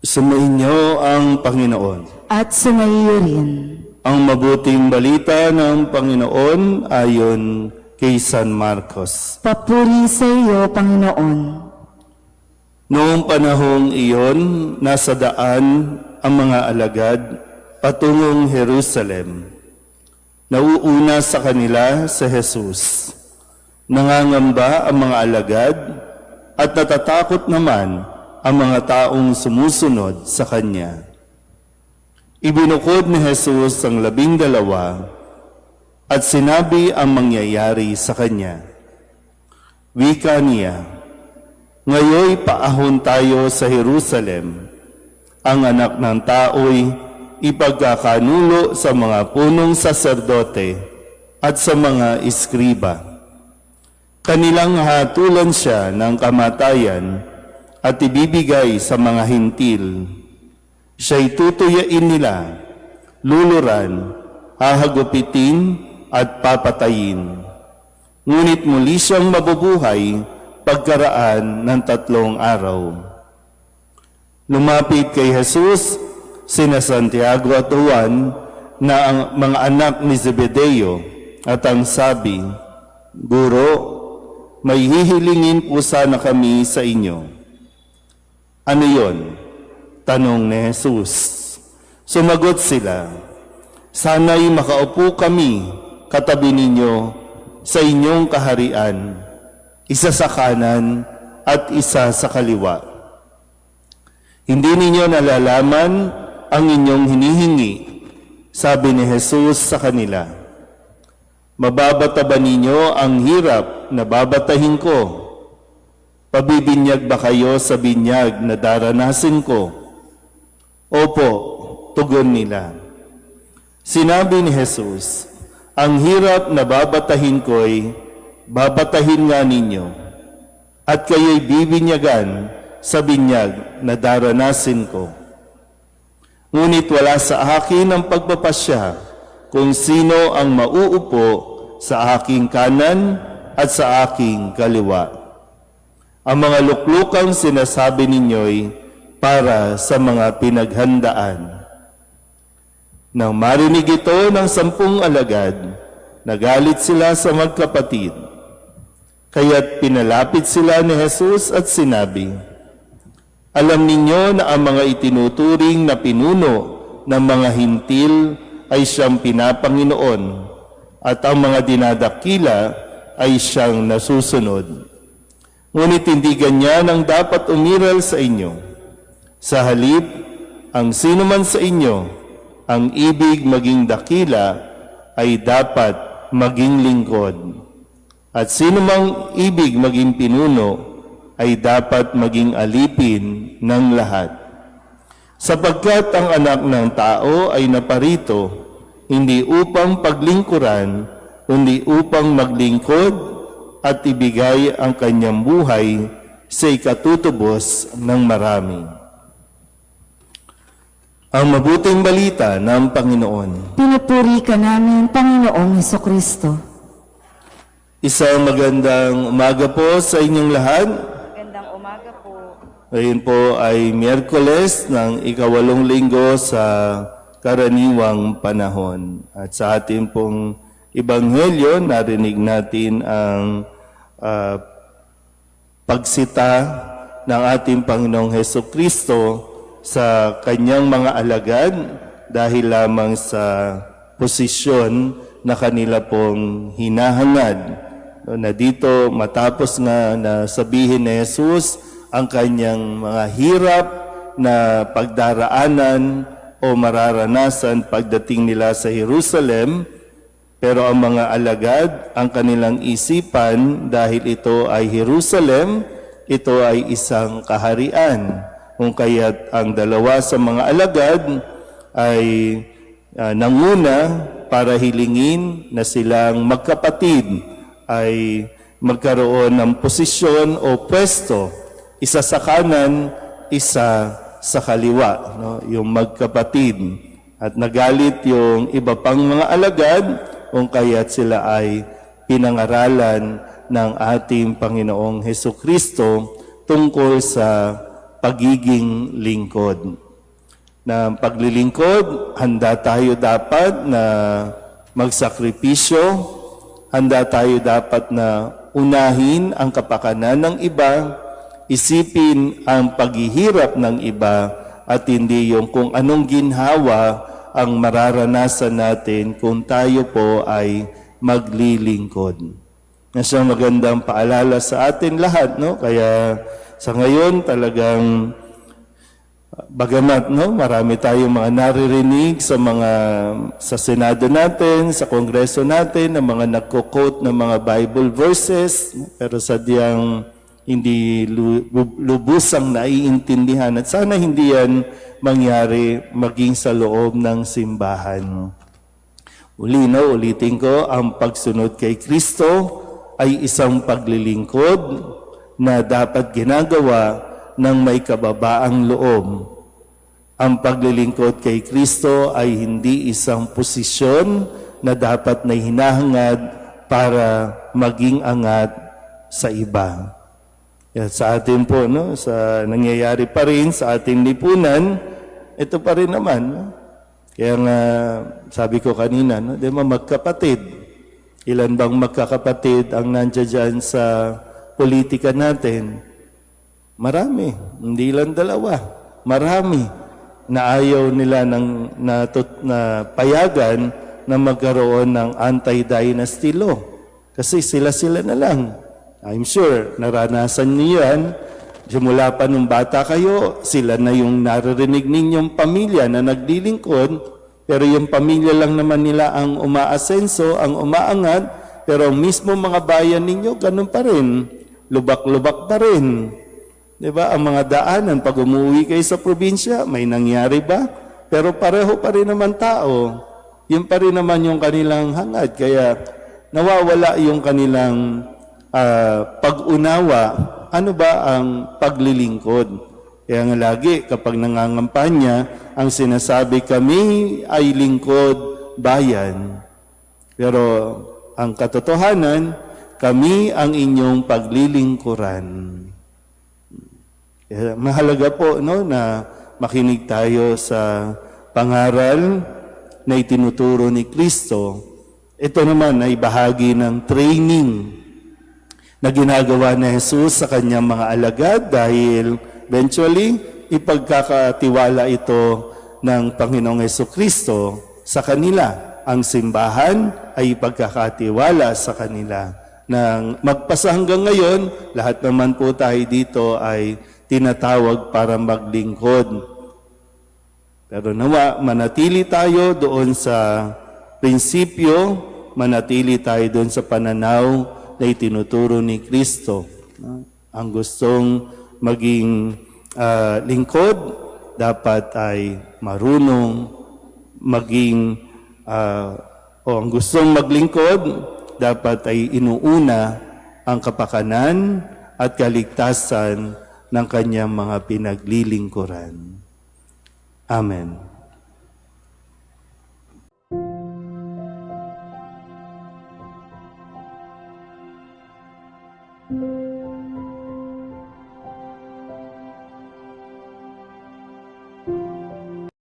Sumainyo ang Panginoon. At sumaiyo rin. Ang mabuting balita ng Panginoon ayon kay San Marcos. Papuri sa iyo, Panginoon. Noong panahong iyon, nasa daan ang mga alagad patungong Jerusalem. Nauuna sa kanila si Jesus. Nangangamba ang mga alagad at natatakot naman ang mga taong sumusunod sa Kanya. Ibinukod ni Jesus ang 12 at sinabi ang mangyayari sa Kanya. Wika niya, "Ngayoy paahon tayo sa Jerusalem. Ang anak ng tao'y ipagkakanulo sa mga punong saserdote at sa mga iskriba. Kanilang hatulan siya ng kamatayan at ibibigay sa mga hintil. Siya'y tutuyain nila, luluran, hahagupitin at papatayin. Ngunit muli siyang mabubuhay pagkaraan ng 3 araw." Lumapit kay Jesus sina Santiago at Juan na ang mga anak ni Zebedeo at ang sabi, "Guro, may hihilingin po sana kami sa inyo." "Ano yon?" tanong ni Jesus. Sumagot sila, "Sana'y makaupo kami katabi ninyo sa inyong kaharian, isa sa kanan at isa sa kaliwa. Hindi ninyo nalalaman ang inyong hinihingi," sabi ni Jesus sa kanila. "Mababata ba ninyo ang hirap na babatahin ko? Pabibinyag ba kayo sa binyag na daranasin ko?" "Opo," tugon nila. Sinabi ni Jesus, "Ang hirap na babatahin ko'y babatahin nga ninyo, at kayo'y bibinyagan sa binyag na daranasin ko. Ngunit wala sa akin ang pagpapasya kung sino ang mauupo sa aking kanan at sa aking kaliwa. Ang mga luklukang sinasabi ninyo'y para sa mga pinaghandaan." Nang marinig ito ng 10 alagad, nagalit sila sa magkapatid. Kaya't pinalapit sila ni Jesus at sinabi, "Alam ninyo na ang mga itinuturing na pinuno ng mga hintil ay siyang pinapanginoon, at ang mga dinadakila ay siyang nasusunod. Ngunit hindi ganyan ang dapat umiral sa inyo. Sa halip, ang sino man sa inyo ang ibig maging dakila ay dapat maging lingkod. At sino mang ibig maging pinuno ay dapat maging alipin ng lahat. Sapagkat ang anak ng tao ay naparito, hindi upang paglingkuran, kundi upang maglingkod at ibigay ang kanyang buhay sa ikatutubos ng marami." Ang mabuting balita ng Panginoon. Pinupuri ka namin, Panginoong Hesukristo. Isang magandang umaga po sa inyong lahat. Magandang umaga po. Ngayon po ay Miyerkules ng 8 linggo sa karaniwang panahon. At sa ating pong Ebanghelyo, narinig natin ang pagsita ng ating Panginoong Hesukristo sa kanyang mga alagad dahil lamang sa posisyon na kanila pong hinahangad. Na dito matapos nga na sabihin ni Jesus ang kanyang mga hirap na pagdaraanan o mararanasan pagdating nila sa Jerusalem, pero ang mga alagad, ang kanilang isipan, dahil ito ay Jerusalem, ito ay isang kaharian. Kung kaya't ang 2 sa mga alagad ay nanguna para hilingin na silang magkapatid ay magkaroon ng posisyon o pwesto, isa sa kanan, isa sa kaliwa, no? Yung magkapatid. At nagalit yung iba pang mga alagad kung kaya't sila ay pinangaralan ng ating Panginoong Hesukristo tungkol sa pagiging lingkod. Na paglilingkod, handa tayo dapat na magsakripisyo, handa tayo dapat na unahin ang kapakanan ng iba, isipin ang paghihirap ng iba, at hindi yung kung anong ginhawa ang mararanasan natin kung tayo po ay maglilingkod. Na siyang magandang paalala sa atin lahat, no? Kaya sa ngayon talagang bagamat marami tayong mga naririnig sa Senado natin, sa Kongreso natin, ng mga nagko-quote ng mga Bible verses, pero sadyang hindi lubusang naiintindihan, at sana hindi yan mangyari maging sa loob ng simbahan. Ulitin ko, ang pagsunod kay Kristo ay isang paglilingkod na dapat ginagawa ng may kababaang loob. Ang paglilingkod kay Kristo ay hindi isang posisyon na dapat na hinahangad para maging angat sa iba. At sa atin po, sa nangyayari pa rin sa ating lipunan, ito pa rin naman. Kaya nga, sabi ko kanina, di ba magkapatid? Ilan bang magkakapatid ang nandiyan dyan sa politika natin? Marami, hindi lang dalawa. Marami na ayaw nila na payagan na magkaroon ng anti-dynasty law. Kasi sila-sila na lang. I'm sure, naranasan niyo yan. Simula pa nung bata kayo, sila na yung naririnig ninyong pamilya na naglilingkod, pero yung pamilya lang naman nila ang umaasenso, ang umaangat, pero ang mismo mga bayan ninyo, ganun pa rin. Lubak-lubak pa rin. Diba? Ang mga daanan, pag umuwi kayo sa probinsya, may nangyari ba? Pero pareho pa rin naman tao. Yun pa rin naman yung kanilang hangad. Kaya nawawala yung kanilang pag-unawa. Ano ba ang paglilingkod? Kaya nga lagi, kapag nangangampanya, ang sinasabi kami ay lingkod bayan. Pero ang katotohanan, kami ang inyong paglilingkuran. Mahalaga po na makinig tayo sa pangaral na itinuturo ni Kristo. Ito naman ay bahagi ng training na ginagawa ni Jesus sa kanyang mga alagad dahil eventually ipagkakatiwala ito ng Panginoong Jesucristo sa kanila. Ang simbahan ay ipagkakatiwala sa kanila. Nang magpasa hanggang ngayon, lahat naman po tayo dito ay tinatawag para maglingkod. Pero nawa, manatili tayo doon sa prinsipyo, manatili tayo doon sa pananaw na itinuturo ni Kristo. Ang gustong maging lingkod, dapat ay marunong maging, ang gustong maglingkod, dapat ay inuuna ang kapakanan at kaligtasan ng kanyang mga pinaglilingkuran. Amen.